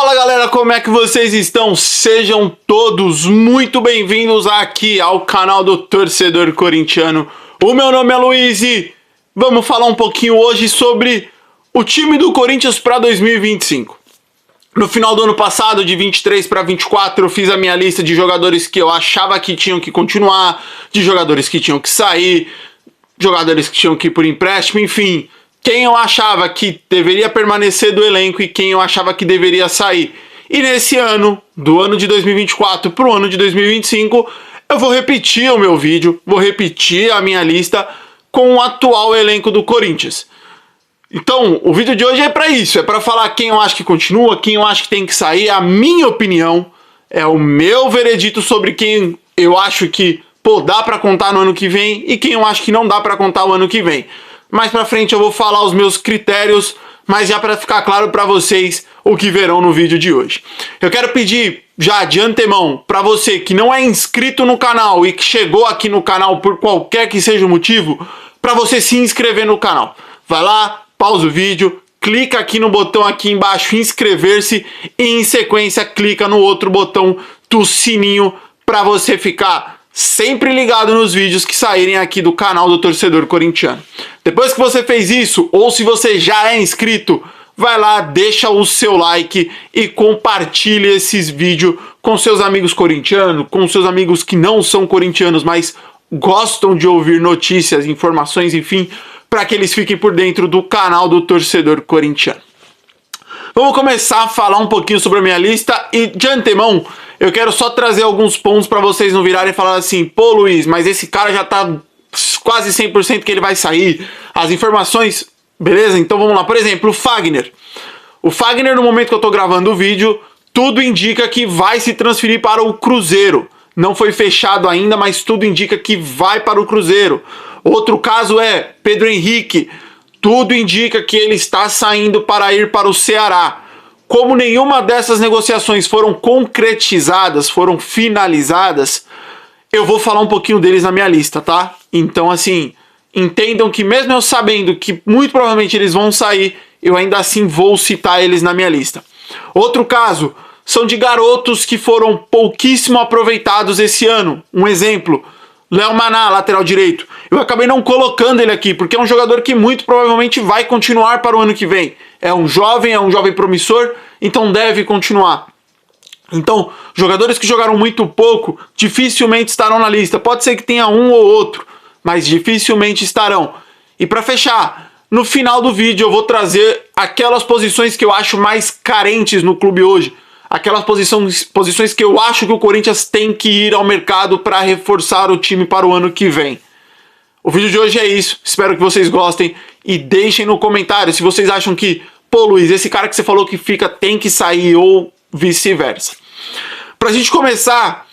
Fala galera, como é que vocês estão? Sejam todos muito bem-vindos aqui ao canal do Torcedor Corintiano. O meu nome é Luiz e vamos falar um pouquinho hoje sobre o time do Corinthians para 2025. No final do ano passado, de 23 para 24, eu fiz a minha lista de jogadores que eu achava que tinham que continuar, de jogadores que tinham que sair, jogadores que tinham que ir por empréstimo, enfim, quem eu achava que deveria permanecer do elenco e quem eu achava que deveria sair. E nesse ano, do ano de 2024 para o ano de 2025, eu vou repetir o meu vídeo, vou repetir a minha lista com o atual elenco do Corinthians. Então, o vídeo de hoje é para isso, é para falar quem eu acho que continua, quem eu acho que tem que sair, a minha opinião, é o meu veredito sobre quem eu acho que, dá para contar no ano que vem e quem eu acho que não dá para contar o ano que vem. Mais pra frente eu vou falar os meus critérios, mas já para ficar claro para vocês o que verão no vídeo de hoje. Eu quero pedir já de antemão para você que não é inscrito no canal e que chegou aqui no canal por qualquer que seja o motivo, para você se inscrever no canal. Vai lá, pausa o vídeo, clica aqui no botão aqui embaixo inscrever-se e em sequência clica no outro botão do sininho para você ficar sempre ligado nos vídeos que saírem aqui do canal do Torcedor Corintiano. Depois que você fez isso, ou se você já é inscrito, vai lá, deixa o seu like e compartilhe esses vídeos com seus amigos corintianos, com seus amigos que não são corintianos, mas gostam de ouvir notícias, informações, enfim, para que eles fiquem por dentro do canal do Torcedor Corintiano. Vamos começar a falar um pouquinho sobre a minha lista e de antemão eu quero só trazer alguns pontos para vocês não virarem e falar assim, pô Luiz, mas esse cara já tá quase 100% que ele vai sair. As informações, beleza? Então vamos lá. Por exemplo, o Fagner. O Fagner, no momento que eu tô gravando o vídeo, tudo indica que vai se transferir para o Cruzeiro. Não foi fechado ainda, mas tudo indica que vai para o Cruzeiro. Outro caso é Pedro Henrique. Tudo indica que ele está saindo para ir para o Ceará. Como nenhuma dessas negociações foram concretizadas, foram finalizadas, eu vou falar um pouquinho deles na minha lista, tá? Então, assim, entendam que mesmo eu sabendo que muito provavelmente eles vão sair, eu ainda assim vou citar eles na minha lista. Outro caso são de garotos que foram pouquíssimo aproveitados esse ano. Um exemplo, Léo Maná, lateral direito. Eu acabei não colocando ele aqui, porque é um jogador que muito provavelmente vai continuar para o ano que vem. É um jovem promissor, então deve continuar. Então, jogadores que jogaram muito pouco, dificilmente estarão na lista. Pode ser que tenha um ou outro, mas dificilmente estarão. E para fechar, no final do vídeo eu vou trazer aquelas posições que eu acho mais carentes no clube hoje. Aquelas posições que eu acho que o Corinthians tem que ir ao mercado para reforçar o time para o ano que vem. O vídeo de hoje é isso, espero que vocês gostem e deixem no comentário se vocês acham que, pô Luiz, esse cara que você falou que fica tem que sair ou vice-versa. Pra gente começar,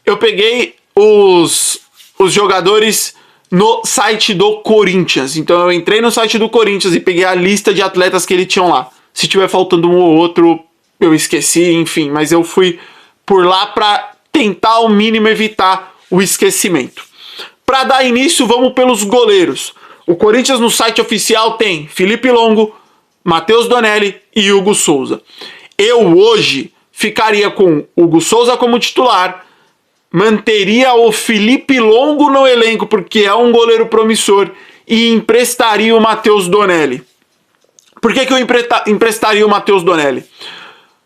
eu peguei os jogadores no site do Corinthians. Então eu entrei no site do Corinthians e peguei a lista de atletas que eles tinham lá. Se tiver faltando um ou outro, eu esqueci, enfim, mas eu fui por lá pra tentar ao mínimo evitar o esquecimento. Para dar início, vamos pelos goleiros. O Corinthians no site oficial tem Felipe Longo, Matheus Donelli e Hugo Souza. Eu hoje ficaria com Hugo Souza como titular, manteria o Felipe Longo no elenco porque é um goleiro promissor e emprestaria o Matheus Donelli. Por que eu emprestaria o Matheus Donelli?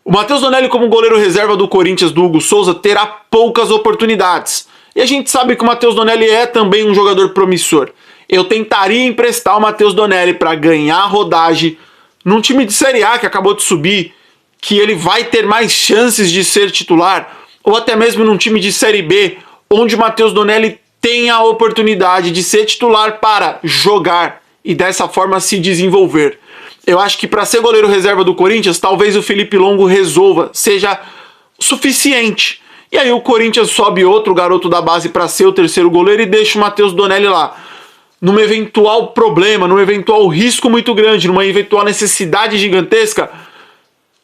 O Matheus Donelli como goleiro reserva do Corinthians do Hugo Souza terá poucas oportunidades. E a gente sabe que o Matheus Donelli é também um jogador promissor. Eu tentaria emprestar o Matheus Donelli para ganhar rodagem num time de Série A que acabou de subir, que ele vai ter mais chances de ser titular, ou até mesmo num time de Série B, onde o Matheus Donelli tem a oportunidade de ser titular para jogar e dessa forma se desenvolver. Eu acho que para ser goleiro reserva do Corinthians, talvez o Felipe Longo resolva, seja suficiente. E aí o Corinthians sobe outro garoto da base para ser o terceiro goleiro e deixa o Matheus Donelli lá. Num eventual problema, num eventual risco muito grande, numa eventual necessidade gigantesca,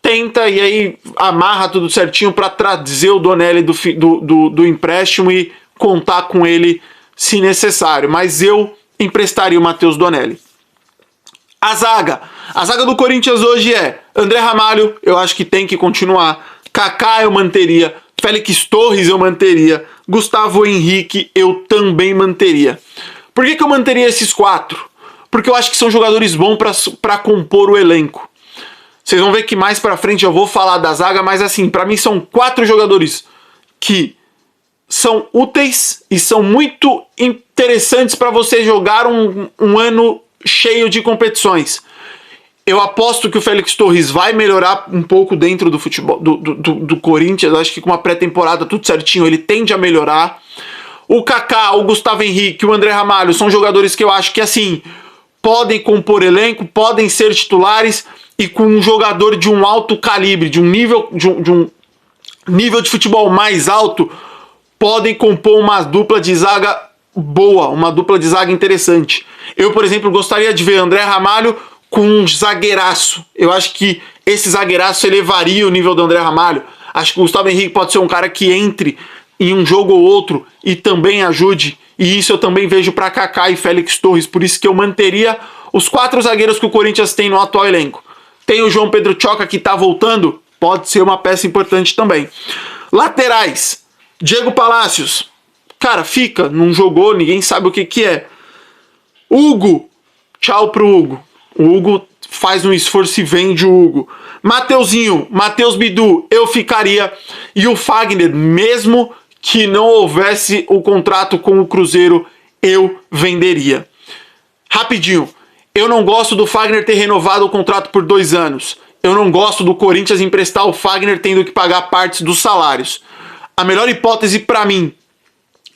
tenta e aí amarra tudo certinho para trazer o Donelli do empréstimo e contar com ele se necessário. Mas eu emprestaria o Matheus Donelli. A zaga. A zaga do Corinthians hoje é André Ramalho, eu acho que tem que continuar. Kaká eu manteria. Félix Torres eu manteria. Gustavo Henrique eu também manteria. Por que eu manteria esses 4? Porque eu acho que são jogadores bons para compor o elenco. Vocês vão ver que mais pra frente eu vou falar da zaga, mas assim, pra mim são 4 jogadores que são úteis e são muito interessantes para você jogar um ano cheio de competições. Eu aposto que o Félix Torres vai melhorar um pouco dentro do futebol do Corinthians. Acho que com uma pré-temporada tudo certinho ele tende a melhorar. O Kaká, o Gustavo Henrique, o André Ramalho são jogadores que eu acho que assim podem compor elenco, podem ser titulares e com um jogador de um alto calibre, de um nível de futebol mais alto, podem compor uma dupla de zaga boa, uma dupla de zaga interessante. Eu, por exemplo, gostaria de ver André Ramalho com um zagueiraço. Eu acho que esse zagueiraço elevaria o nível do André Ramalho. Acho que o Gustavo Henrique pode ser um cara que entre em um jogo ou outro e também ajude. E isso eu também vejo para Kaká e Félix Torres. Por isso que eu manteria os 4 zagueiros que o Corinthians tem no atual elenco. Tem o João Pedro Choca que tá voltando. Pode ser uma peça importante também. Laterais. Diego Palacios. Cara, fica. Não jogou, ninguém sabe o que é. Hugo. Tchau pro Hugo. O Hugo faz um esforço e vende o Hugo. Mateuzinho, Matheus Bidu, eu ficaria. E o Fagner, mesmo que não houvesse o contrato com o Cruzeiro, eu venderia. Rapidinho, eu não gosto do Fagner ter renovado o contrato por 2 anos. Eu não gosto do Corinthians emprestar o Fagner tendo que pagar partes dos salários. A melhor hipótese para mim,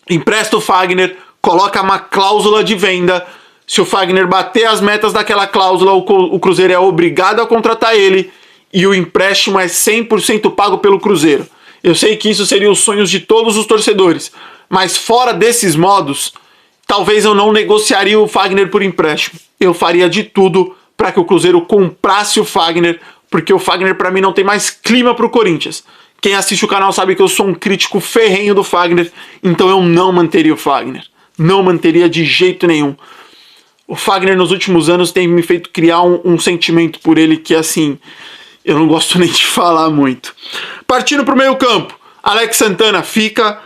empresta o Fagner, coloca uma cláusula de venda. Se o Fagner bater as metas daquela cláusula, o Cruzeiro é obrigado a contratar ele e o empréstimo é 100% pago pelo Cruzeiro. Eu sei que isso seria os sonhos de todos os torcedores, mas fora desses modos, talvez eu não negociaria o Fagner por empréstimo. Eu faria de tudo para que o Cruzeiro comprasse o Fagner, porque o Fagner para mim não tem mais clima para o Corinthians. Quem assiste o canal sabe que eu sou um crítico ferrenho do Fagner, então eu não manteria o Fagner. Não manteria de jeito nenhum. O Fagner nos últimos anos tem me feito criar um sentimento por ele que assim, eu não gosto nem de falar muito. Partindo pro meio campo, Alex Santana fica,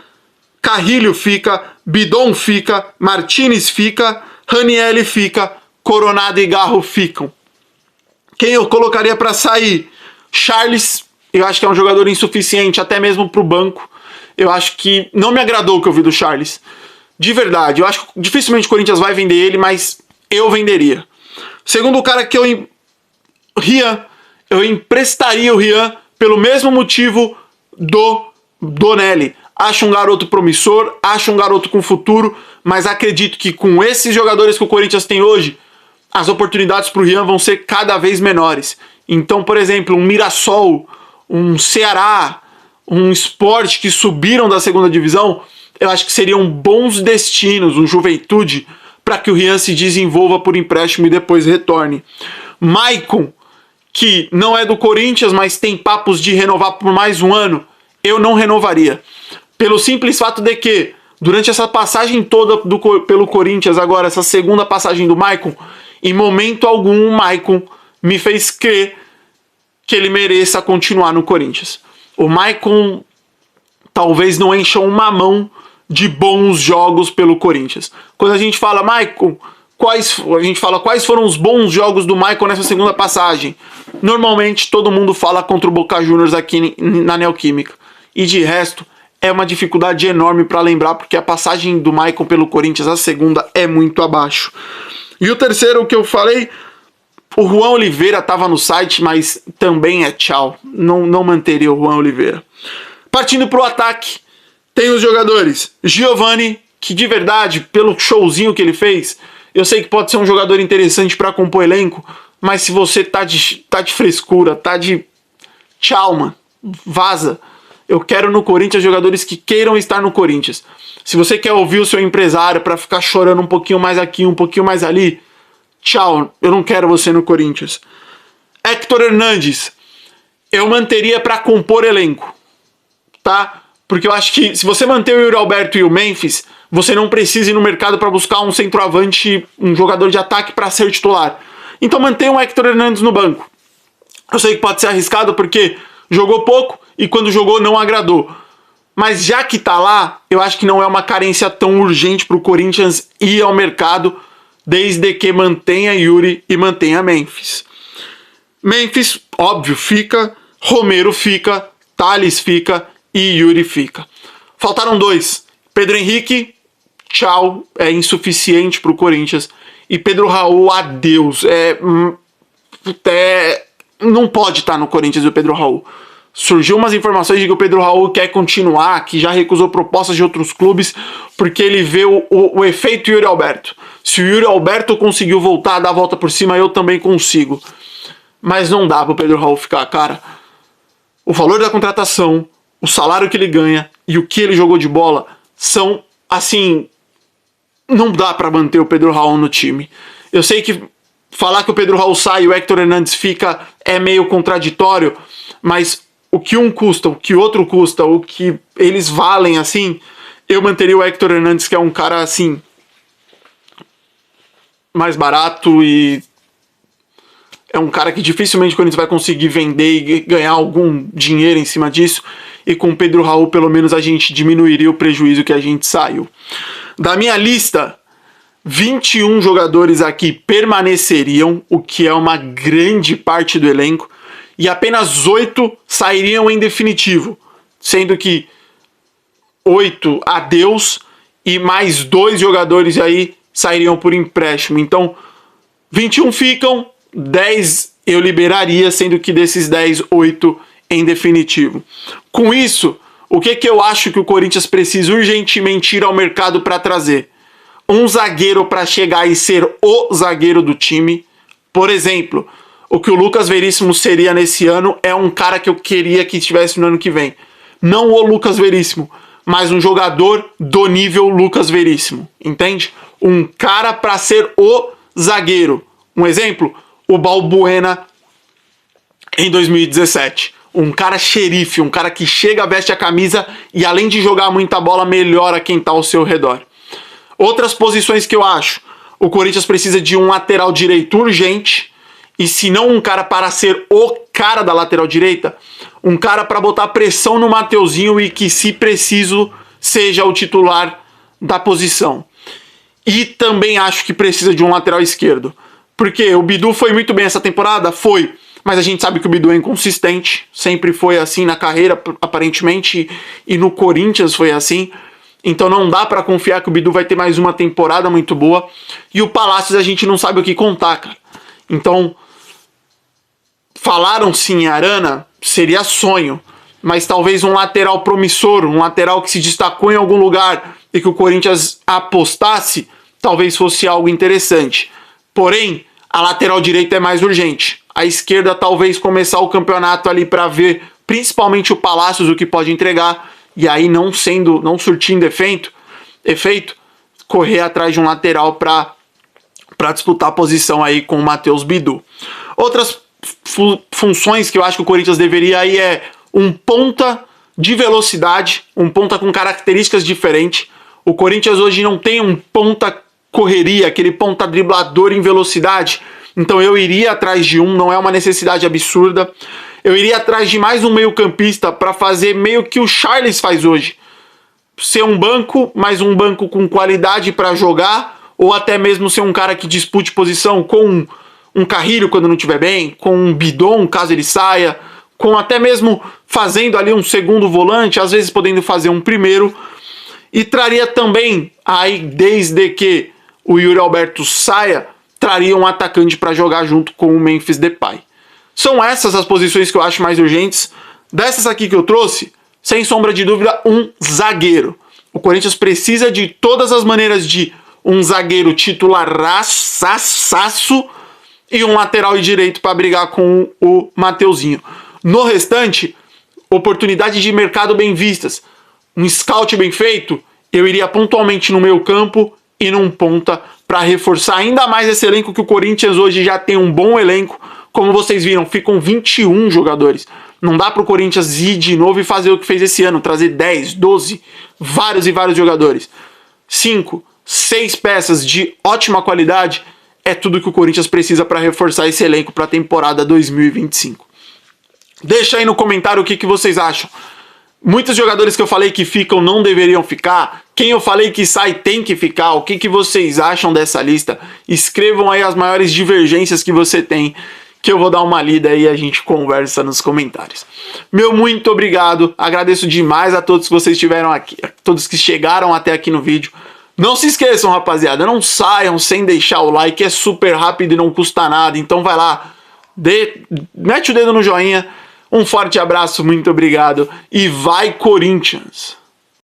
Carrilho fica, Bidon fica, Martinez fica, Ranieri fica, Coronado e Garro ficam. Quem eu colocaria para sair? Charles, eu acho que é um jogador insuficiente até mesmo pro banco. Eu acho que não me agradou o que eu vi do Charles. De verdade, eu acho que dificilmente o Corinthians vai vender ele, mas eu venderia. Segundo cara que Rian, eu emprestaria o Rian pelo mesmo motivo do Donelli. Acho um garoto promissor, acho um garoto com futuro, mas acredito que com esses jogadores que o Corinthians tem hoje, as oportunidades para o Rian vão ser cada vez menores. Então, por exemplo, um Mirassol, um Ceará, um Sport que subiram da segunda divisão, eu acho que seriam bons destinos, um Juventude, para que o Rian se desenvolva por empréstimo e depois retorne. Maicon, que não é do Corinthians, mas tem papos de renovar por mais um ano, eu não renovaria. Pelo simples fato de que, durante essa passagem toda pelo Corinthians, agora essa segunda passagem do Maicon, em momento algum o Maicon me fez crer que ele mereça continuar no Corinthians. O Maicon talvez não encha uma mão de bons jogos pelo Corinthians. Quando a gente fala Maicon, quais foram os bons jogos do Maicon nessa segunda passagem? Normalmente todo mundo fala contra o Boca Juniors aqui na Neoquímica. E de resto, é uma dificuldade enorme para lembrar, porque a passagem do Maicon pelo Corinthians, a segunda, é muito abaixo. E o terceiro que eu falei, o Juan Oliveira estava no site, mas também é tchau. Não manteria o Juan Oliveira. Partindo para o ataque, tem os jogadores Giovani, que de verdade, pelo showzinho que ele fez, eu sei que pode ser um jogador interessante para compor elenco, mas se você tá de frescura, tá de tchau, mano, vaza. Eu quero no Corinthians jogadores que queiram estar no Corinthians. Se você quer ouvir o seu empresário para ficar chorando um pouquinho mais aqui, um pouquinho mais ali, tchau, eu não quero você no Corinthians. Héctor Hernandes, eu manteria para compor elenco, tá? Porque eu acho que se você manter o Yuri Alberto e o Memphis, você não precisa ir no mercado para buscar um centroavante, um jogador de ataque para ser titular. Então mantenha o Héctor Hernandes no banco. Eu sei que pode ser arriscado porque jogou pouco e quando jogou não agradou. Mas já que tá lá, eu acho que não é uma carência tão urgente pro Corinthians ir ao mercado, desde que mantenha Yuri e mantenha Memphis. Memphis, óbvio, fica, Romero fica, Tales fica e Yuri fica. Faltaram 2. Pedro Henrique, tchau, é insuficiente pro Corinthians. E Pedro Raul, adeus. Não pode estar no Corinthians o Pedro Raul. Surgiu umas informações de que o Pedro Raul quer continuar, que já recusou propostas de outros clubes, porque ele vê o efeito Yuri Alberto. Se o Yuri Alberto conseguiu voltar a dar a volta por cima, eu também consigo. Mas não dá pro Pedro Raul ficar, cara. O valor da contratação, o salário que ele ganha e o que ele jogou de bola são, assim, não dá pra manter o Pedro Raul no time. Eu sei que falar que o Pedro Raul sai e o Héctor Hernandes fica é meio contraditório, mas o que um custa, o que outro custa, o que eles valem, assim, eu manteria o Héctor Hernandes, que é um cara, assim, mais barato e é um cara que dificilmente o Corinthians vai conseguir vender e ganhar algum dinheiro em cima disso. E com o Pedro Raul, pelo menos, a gente diminuiria o prejuízo que a gente saiu. Da minha lista, 21 jogadores aqui permaneceriam, o que é uma grande parte do elenco. E apenas 8 sairiam em definitivo. Sendo que 8 adeus e mais 2 jogadores aí sairiam por empréstimo. Então, 21 ficam, 10 eu liberaria, sendo que desses 10, 8 em definitivo. Com isso, o que eu acho que o Corinthians precisa urgentemente ir ao mercado para trazer? Um zagueiro para chegar e ser o zagueiro do time. Por exemplo, o que o Lucas Veríssimo seria nesse ano é um cara que eu queria que estivesse no ano que vem. Não o Lucas Veríssimo, mas um jogador do nível Lucas Veríssimo, entende? Um cara para ser o zagueiro. Um exemplo, o Balbuena em 2017. Um cara xerife, um cara que chega, veste a camisa e além de jogar muita bola, melhora quem tá ao seu redor. Outras posições que eu acho, o Corinthians precisa de um lateral direito urgente, e se não um cara para ser o cara da lateral direita, um cara para botar pressão no Mateuzinho e que, se preciso, seja o titular da posição. E também acho que precisa de um lateral esquerdo. Porque o Bidu foi muito bem essa temporada? Foi. Mas a gente sabe que o Bidu é inconsistente. Sempre foi assim na carreira, aparentemente. E no Corinthians foi assim. Então não dá pra confiar que o Bidu vai ter mais uma temporada muito boa. E o Palácios a gente não sabe o que contar, cara. Então, falaram sim em Arana, seria sonho. Mas talvez um lateral promissor, um lateral que se destacou em algum lugar e que o Corinthians apostasse, talvez fosse algo interessante. Porém, a lateral direita é mais urgente. A esquerda talvez começar o campeonato ali para ver, principalmente o Palácios, o que pode entregar. E aí não surtindo efeito, correr atrás de um lateral para disputar a posição aí com o Matheus Bidu. Outras funções que eu acho que o Corinthians deveria aí é um ponta de velocidade, um ponta com características diferentes. O Corinthians hoje não tem um ponta correria, aquele ponta driblador em velocidade. Então eu iria atrás de um, não é uma necessidade absurda. Eu iria atrás de mais um meio-campista para fazer meio que o Charles faz hoje. Ser um banco, mas um banco com qualidade para jogar, ou até mesmo ser um cara que dispute posição com um Carrilho quando não estiver bem, com um Bidon caso ele saia, com até mesmo fazendo ali um segundo volante, às vezes podendo fazer um primeiro. E traria também, aí desde que o Yuri Alberto saia, traria um atacante para jogar junto com o Memphis Depay. São essas as posições que eu acho mais urgentes. Dessas aqui que eu trouxe, sem sombra de dúvida, um zagueiro. O Corinthians precisa de todas as maneiras de um zagueiro titularaço e um lateral direito para brigar com o Mateuzinho. No restante, oportunidades de mercado bem vistas. Um scout bem feito, eu iria pontualmente no meio campo e num ponta para reforçar ainda mais esse elenco, que o Corinthians hoje já tem um bom elenco. Como vocês viram, ficam 21 jogadores. Não dá para o Corinthians ir de novo e fazer o que fez esse ano, trazer 10, 12, vários e vários jogadores. 5, 6 peças de ótima qualidade é tudo que o Corinthians precisa para reforçar esse elenco para a temporada 2025. Deixa aí no comentário o que vocês acham. Muitos jogadores que eu falei que ficam não deveriam ficar. Quem eu falei que sai tem que ficar. O que vocês acham dessa lista? Escrevam aí as maiores divergências que você tem, que eu vou dar uma lida aí e a gente conversa nos comentários. Meu muito obrigado. Agradeço demais a todos que vocês estiveram aqui, a todos que chegaram até aqui no vídeo. Não se esqueçam, rapaziada, não saiam sem deixar o like, é super rápido e não custa nada. Então vai lá, mete o dedo no joinha. Um forte abraço, muito obrigado e vai Corinthians!